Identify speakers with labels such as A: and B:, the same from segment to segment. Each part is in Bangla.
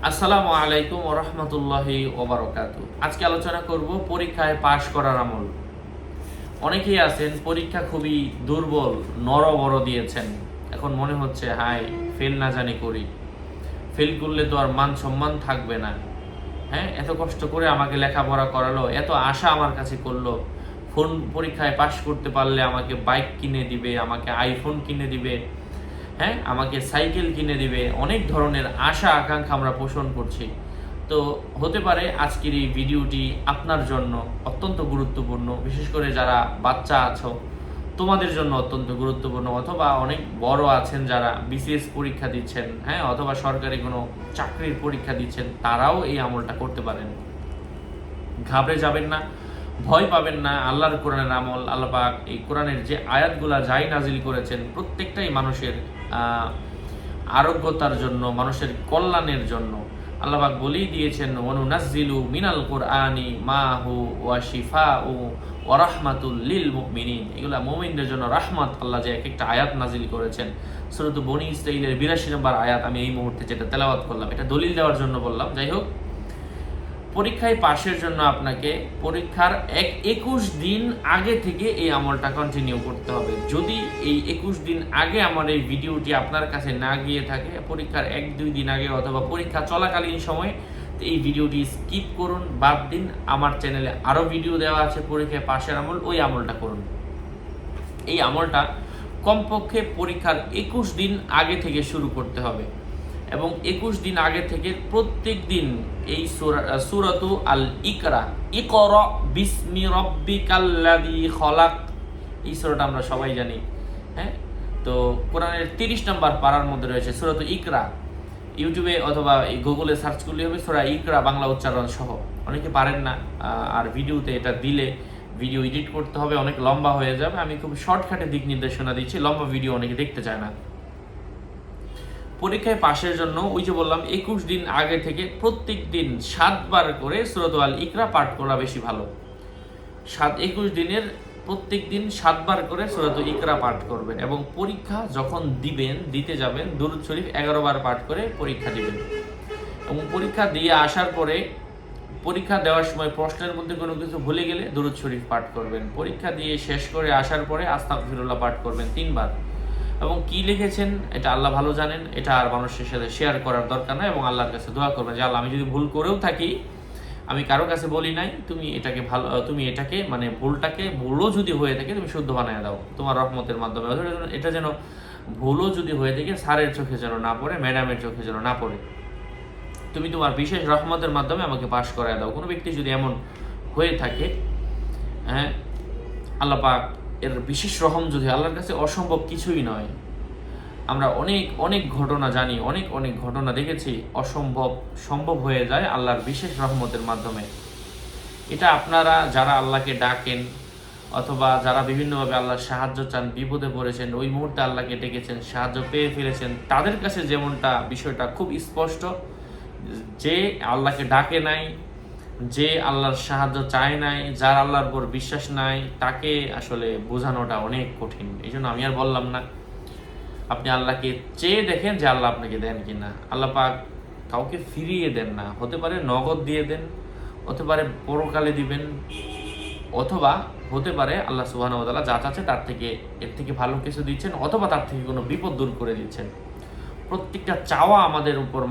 A: আসসালামু আলাইকুম ওয়া রাহমাতুল্লাহি ওয়া বারাকাতুহু। আজকে আলোচনা করব পরীক্ষায় পাশ করার আমল। অনেকেই আছেন পরীক্ষা খুবই দুর্বল, নরবর দিয়েছেন। এখন মনে হচ্ছে হায় ফেল না জানি করি। ফেল করলে তো আর মান সম্মান থাকবে না। হ্যাঁ, এত কষ্ট করে আমাকে লেখাপড়া করালো, এত আশা আমার কাছে করলো। ফোন পরীক্ষায় পাশ করতে পারলে আমাকে বাইক কিনে দিবে, আমাকে আইফোন কিনে দিবে, হ্যাঁ আমাকে সাইকেল কিনে দিবে। অনেক ধরনের আশা আকাঙ্ক্ষা আমরা পোষণ করছি। তো হতে পারে আজকের এই ভিডিওটি আপনার জন্য অত্যন্ত গুরুত্বপূর্ণ, বিশেষ করে যারা বাচ্চা আছো তোমাদের জন্য অত্যন্ত গুরুত্বপূর্ণ, অথবা অনেক বড় আছেন যারা বিসিএস পরীক্ষা দিচ্ছেন, হ্যাঁ অথবা সরকারি কোনো চাকরির পরীক্ষা দিচ্ছেন, তারাও এই আমলটা করতে পারেন। ঘাবড়ে যাবেন না, ভয় পাবেন না। আল্লাহর কোরআনের আমল, আল্লাহ পাক এই কোরআনের যে আয়াতগুলা যাই নাজিল করেছেন প্রত্যেকটাই মানুষের আরোগ্যতার জন্য, মানুষের কল্যাণের জন্য। আল্লাহ পাক বলেই দিয়েছেন, ওয়ানুনাজ্জিলু মিনাল কুরআনি মা হু ওয়া শিফাউ ওয়া রাহমাতুল লিল মুমিনিন। এগুলা মুমিনদের জন্য রাহমাত। আল্লাহ যে এক একটা আয়াত নাজিল করেছেন, সূরা বনী ইসরাঈলের 82 নম্বর আয়াত আমি এই মুহূর্তে যেটা তেলাওয়াত করলাম, এটা দলিল দেওয়ার জন্য বললাম। যাই হোক, পরীক্ষায় পাশের জন্য আপনাকে পরীক্ষার 21 দিন আগে থেকে এই আমলটা কন্টিনিউ করতে হবে। যদি এই 21 দিন আগে আমার এই ভিডিওটি আপনার কাছে না গিয়ে থাকে, পরীক্ষার 1-2 দিন আগে অথবা পরীক্ষা চলাকালীন সময়ে, এই ভিডিওটি স্কিপ করুন, বাদ দিন। আমার চ্যানেলে আরও ভিডিও দেওয়া আছে পরীক্ষায় পাশের আমল, ওই আমলটা করুন। এই আমলটা কমপক্ষে পরীক্ষার 21 দিন আগে থেকে শুরু করতে হবে, এবং 21 দিন আগে থেকে প্রত্যেক দিন এই সূরাতু আল ইকরা, ইকরা বিসমি রাব্বিকাল্লাযী খলাক, এই সূরাটা আমরা সবাই জানি। হ্যাঁ, তো কোরআনের 30 নম্বর পারার মধ্যে রয়েছে সূরাতু ইকরা। ইউটিউবে অথবা এই গুগলে সার্চ করলে হবে সূরা ইকরা বাংলা উচ্চারণ সহ। অনেকে পারেন না, আর ভিডিওতে এটা দিলে ভিডিও এডিট করতে হবে, অনেক লম্বা হয়ে যাবে। আমি খুব শর্টকাটে দিক নির্দেশনা দিচ্ছি, লম্বা ভিডিও অনেকে দেখতে চায় না। পরীক্ষায় পাশের জন্য ওই যে বললাম 21 দিন আগে থেকে প্রত্যেক দিন 7 বার করে সূরাতুল আল ইকরা পাঠ করা বেশি ভালো। 21 দিনের প্রত্যেক দিন 7 বার করে সূরাতুল ইকরা পাঠ করবেন, এবং পরীক্ষা যখন দিতে যাবেন দুরূদ শরীফ 11 বার পাঠ করে পরীক্ষা দিবেন। এবং পরীক্ষা দিয়ে আসার পরে, পরীক্ষা দেওয়ার সময় প্রশ্নের মধ্যে কোনো কিছু ভুলে গেলে দুরূদ শরীফ পাঠ করবেন। পরীক্ষা দিয়ে শেষ করে আসার পরে আস্তাগফিরুল্লাহ পাঠ করবেন 3 বার। এবং কি লিখেছেন এটা আল্লাহ ভালো জানেন, এটা আর মানুষের সাথে শেয়ার করার দরকার নয়। এবং আল্লাহর কাছে দোয়া করবেন যে আল্লাহ, আমি যদি ভুল করেও থাকি, আমি কারো কাছে বলি নাই, তুমি এটাকে মানে ভুলও যদি হয়ে থাকে তুমি শুদ্ধ বানায় দাও তোমার রহমতের মাধ্যমে। এটা যেন ভুলও যদি হয়ে থাকে স্যারের চোখে যেন না পড়ে, ম্যাডামের চোখে যেন না পড়ে, তুমি তোমার বিশেষ রহমতের মাধ্যমে আমাকে পাশ করায় দাও। কোনো ব্যক্তি যদি এমন হয়ে থাকে, হ্যাঁ আল্লাহ পাক এর বিশেষ রহম, যদি আল্লাহর কাছে অসম্ভব কিছুই নয়। আমরা অনেক ঘটনা জানি, অনেক ঘটনা দেখেছি, অসম্ভব সম্ভব হয়ে যায় আল্লাহর বিশেষ রহমতের মাধ্যমে। এটা আপনারা যারা আল্লাহকে ডাকেন, অথবা যারা বিভিন্নভাবে আল্লাহর সাহায্য চান, বিপদে পড়েছেন, ওই মুহূর্তে আল্লাহকে ডেকেছেন, সাহায্য পেয়ে ফেলেছেন, তাদের কাছে যেমনটা বিষয়টা খুব স্পষ্ট, যে আল্লাহকে ডাকে নাই, যে আল্লাহর সাহায্য চায় নাই, যার আল্লাহর উপর বিশ্বাস নাই, তাকে আসলে বোঝানোটা অনেক কঠিন। এই জন্য আমি আর বললাম না, আপনি আল্লাহকে চেয়ে দেখেন যে আল্লাহ আপনাকে দেন কিনা। আল্লাহ পাক কাউকে ফিরিয়ে দেন না। হতে পারে নগদ দিয়ে দেন, হতে পারে পরকালে দিবেন, অথবা হতে পারে আল্লাহ সুবহানাহু ওয়া তাআলা যা চাচ্ছে তার থেকে এর থেকে ভালো কিছু দিচ্ছেন, অথবা তার থেকে কোনো বিপদ দূর করে দিচ্ছেন। প্রত্যেকটা চাওয়া আমাদের উপর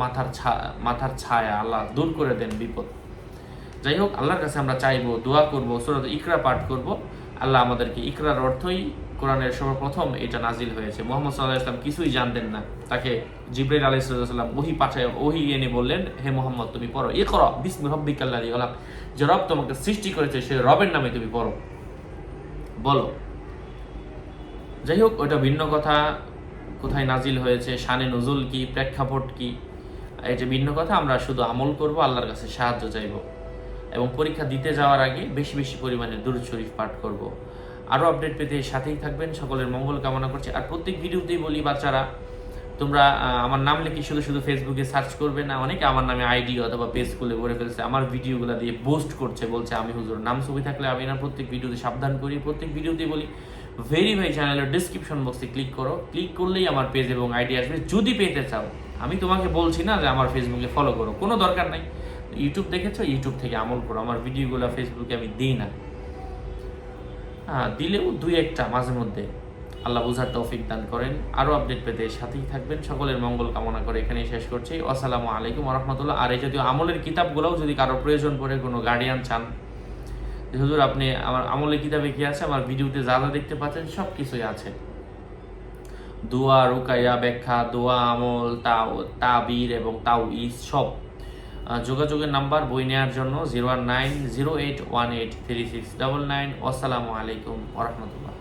A: মাথার ছায়া, আল্লাহ দূর করে দেন বিপদ। যাই হোক, আল্লাহর কাছে আমরা চাইবো, দোয়া করবো, সূরা ইকরা পাঠ করব। আল্লাহ আমাদেরকে, ইকরার অর্থই কোরআনের সর্বপ্রথম এটা নাজিল হয়েছে। মুহাম্মদ সাল্লাল্লাহু আলাইহি ওয়াসাল্লাম কিছুই জানতেন না, তাকে জিবরাইল আলাইহিস সালাম ওহী এনে বললেন, হে মুহাম্মদ তুমি পড়ো, ইকরা বিসমি রাব্বিকাল্লাযী খলাক, যে রব তোমাকে সৃষ্টি করেছে সে রবের নামে তুমি পড়ো, বলো। যাই হোক, ওইটা ভিন্ন কথা, কোথায় নাজিল হয়েছে, শানে নুজুল কি, প্রেক্ষাপট কি, এটা ভিন্ন কথা। আমরা শুধু আমল করব, আল্লাহর কাছে সাহায্য চাইব, এবং পরীক্ষা দিতে যাওয়ার আগে বেশি পরিমাণে দুরূদ শরীফ পাঠ করব। আরও আপডেট পেতে সাথেই থাকবেন। সকলের মঙ্গল কামনা করছি। আর প্রত্যেক ভিডিওতেই বলি, বাচ্চারা তোমরা আমার নাম লিখে শুধু ফেসবুকে সার্চ করবে না। অনেকে আমার নামে আইডি অথবা পেজ খুলে ভরে ফেলছে, আমার ভিডিওগুলো দিয়ে পোস্ট করছে, বলছে আমি হুজুর। নাম ছবি থাকলে আমি না প্রত্যেক ভিডিওতে সাবধান করি, প্রত্যেক ভিডিওতেই বলি ভেরিফাই চ্যানেলের ডিসক্রিপশন বক্সে ক্লিক করো। ক্লিক করলেই আমার পেজ এবং আইডি আসবে। যদি পেতে চাও, আমি তোমাকে বলছি না যে আমার ফেসবুকে ফলো করো, কোনো দরকার নাই। ইউটিউব দেখেছো, ইউটিউব থেকে আমল করো। আমার ভিডিওগুলো ফেসবুকে আমি দিই না, দিলেও দুই একটা মাঝে মধ্যে। আল্লাহ বুঝার তৌফিক দান করেন। আরও আপডেট পেতে সাথেই থাকবেন। সকলের মঙ্গল কামনা করে এখানেই শেষ করছি। আসসালামু আলাইকুম ওয়া রাহমাতুল্লাহ। আর এই যদিও আমলের কিতাবগুলোও যদি কারো প্রয়োজন পড়ে, কোনো গার্ডিয়ান চান হুজুর আপনি আমার আমলের কিতাবে কি আছে, আমার ভিডিওতে যা যা দেখতে পাচ্ছেন সব কিছুই আছে। দোয়া, রুকাইয়া, ব্যাখ্যা, দোয়া, আমল, তাবির এবং তাওয়িজ সব। যোগাযোগের নাম্বার বই নেওয়ার জন্য 01908183699। আসসালামু আলাইকুম ওয়া রাহমাতুল্লাহ।